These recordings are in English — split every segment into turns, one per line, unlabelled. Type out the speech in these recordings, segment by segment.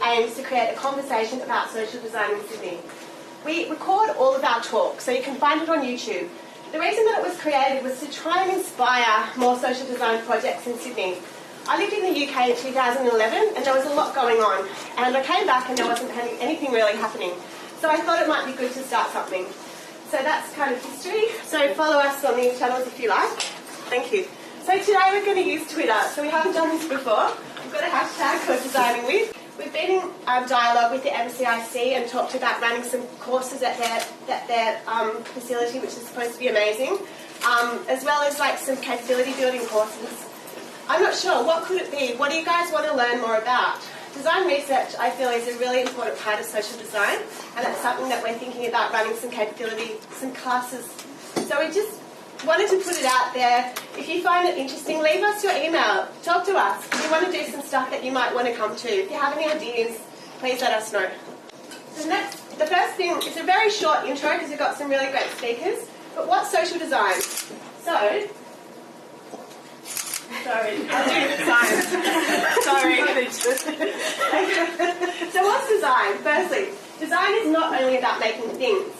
aims to create a conversation about social design in Sydney. We record all of our talks, so you can find it on YouTube. The reason that it was created was to try and inspire more social design projects in Sydney. I lived in the UK in 2011 and there was a lot going on, and I came back and there wasn't anything really happening. So I thought it might be good to start something. So that's kind of history. So follow us on these channels if you like. Thank you. So today we're going to use Twitter. So we haven't done this before. We've got a hashtag called Designing With. We've been in dialogue with the MCIC and talked about running some courses at their facility, which is supposed to be amazing, as well as like some capability building courses. I'm not sure, what could it be? What do you guys want to learn more about? Design research, I feel, is a really important part of social design, and that's something that we're thinking about running some capability, some classes. So we just wanted to put it out there. If you find it interesting, leave us your email. Talk to us. If you want to do some stuff that you might want to come to. If you have any ideas, please let us know. The first thing, it's a very short intro because we've got some really great speakers. But what's social design? So, sorry, I'll do the science. Sorry. So what's design? Firstly, design is not only about making things.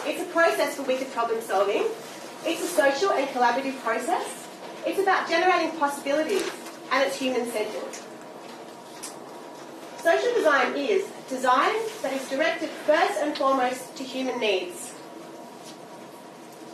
It's a process for wicked problem solving. It's a social and collaborative process. It's about generating possibilities, and it's human-centred. Social design is design that is directed first and foremost to human needs.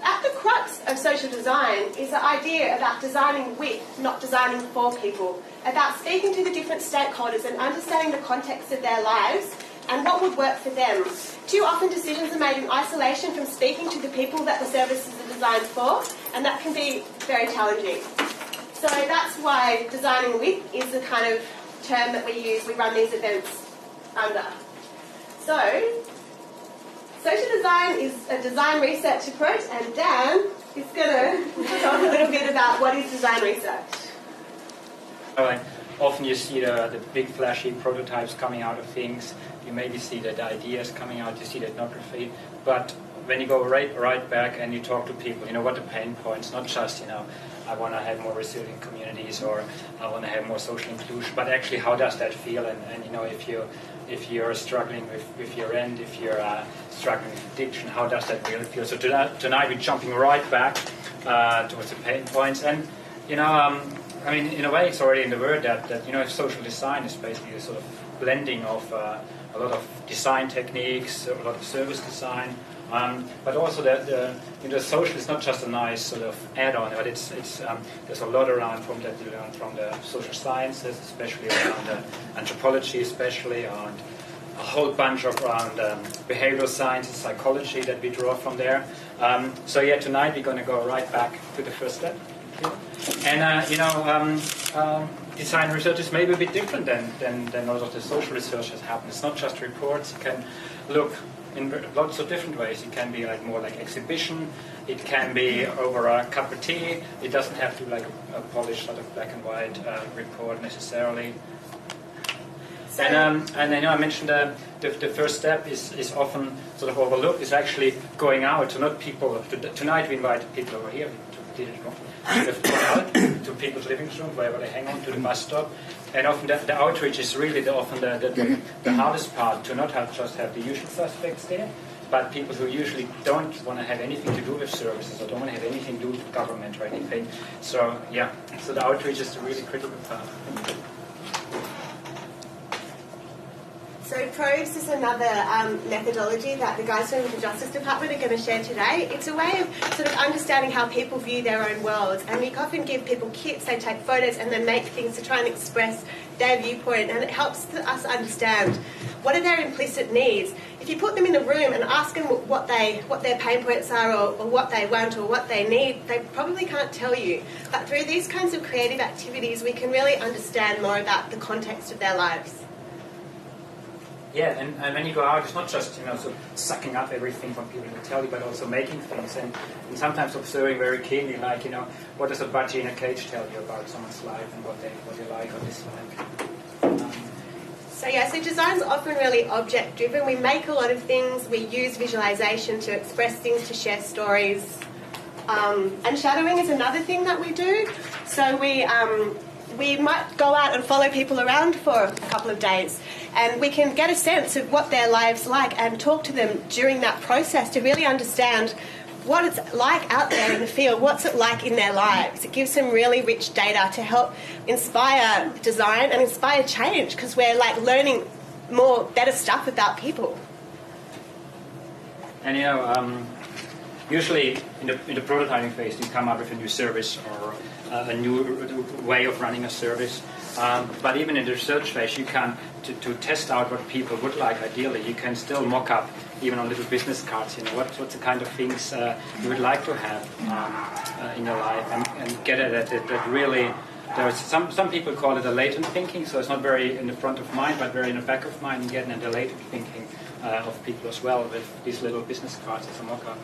At the crux of social design is the idea about designing with, not designing for people, about speaking to the different stakeholders and understanding the context of their lives and what would work for them. Too often decisions are made in isolation from speaking to the people that the services are designed for, and that can be very challenging. So that's why designing with is the kind of term that we run these events under. So, social design is a design research approach, and Dan is going to talk a little bit about what is design research.
Often you see the big flashy prototypes coming out of things. You maybe see the ideas coming out, you see the ethnography. But when you go right back and you talk to people, what the pain points, not just, I want to have more resilient communities or I want to have more social inclusion, but actually how does that feel? And if you're struggling with your rent, if you're struggling with addiction, how does that really feel? So tonight we're jumping right back towards the pain points. And, in a way it's already in the word that social design is basically a sort of blending of a lot of design techniques, a lot of service design, but also the social is not just a nice sort of add-on, but it's there's a lot around from that you learn from the social sciences, especially around anthropology, especially around a whole bunch of around behavioral science and psychology that we draw from there. Tonight we're going to go right back to the first step. And design research is maybe a bit different than a lot of the social research has happened. It's not just reports. It can look in lots of different ways. It can be more like exhibition. It can be over a cup of tea. It doesn't have to be like a polished sort of black and white report necessarily. And I mentioned the first step is often sort of overlooked. Is actually going out. So not people. Tonight we invited people over here. To people's living room, wherever they hang on, to the bus stop. And often the outreach is really the hardest part, to not just have the usual suspects there, but people who usually don't want to have anything to do with services or don't want to have anything to do with government or anything. So the outreach is the really critical part.
So PROBES is another methodology that the guys from the Justice Department are going to share today. It's a way of sort of understanding how people view their own worlds, and we often give people kits, they take photos and then make things to try and express their viewpoint, and it helps us understand what are their implicit needs. If you put them in a room and ask them what their pain points are or what they want or what they need, they probably can't tell you. But through these kinds of creative activities, we can really understand more about the context of their lives.
Yeah, and when you go out, it's not just sort of sucking up everything from people to tell you, but also making things and sometimes observing very keenly, what does a budgie in a cage tell you about someone's life and what they like or dislike.
So design's often really object-driven. We make a lot of things. We use visualization to express things, to share stories. And shadowing is another thing that we do. So we we might go out and follow people around for a couple of days, and we can get a sense of what their lives like and talk to them during that process to really understand what it's like out there in the field, what's it like in their lives. It gives some really rich data to help inspire design and inspire change, because we're like learning more better stuff about people.
And usually in the prototyping phase, you come up with a new service or a new way of running a service. But even in the research phase, you can, to test out what people would like ideally, you can still mock up, even on little business cards, what's the kind of things you would like to have in your life, and get at it that really, there's some people call it a latent thinking, so it's not very in the front of mind, but very in the back of mind, and getting at the latent thinking of people as well with these little business cards as a mock-up.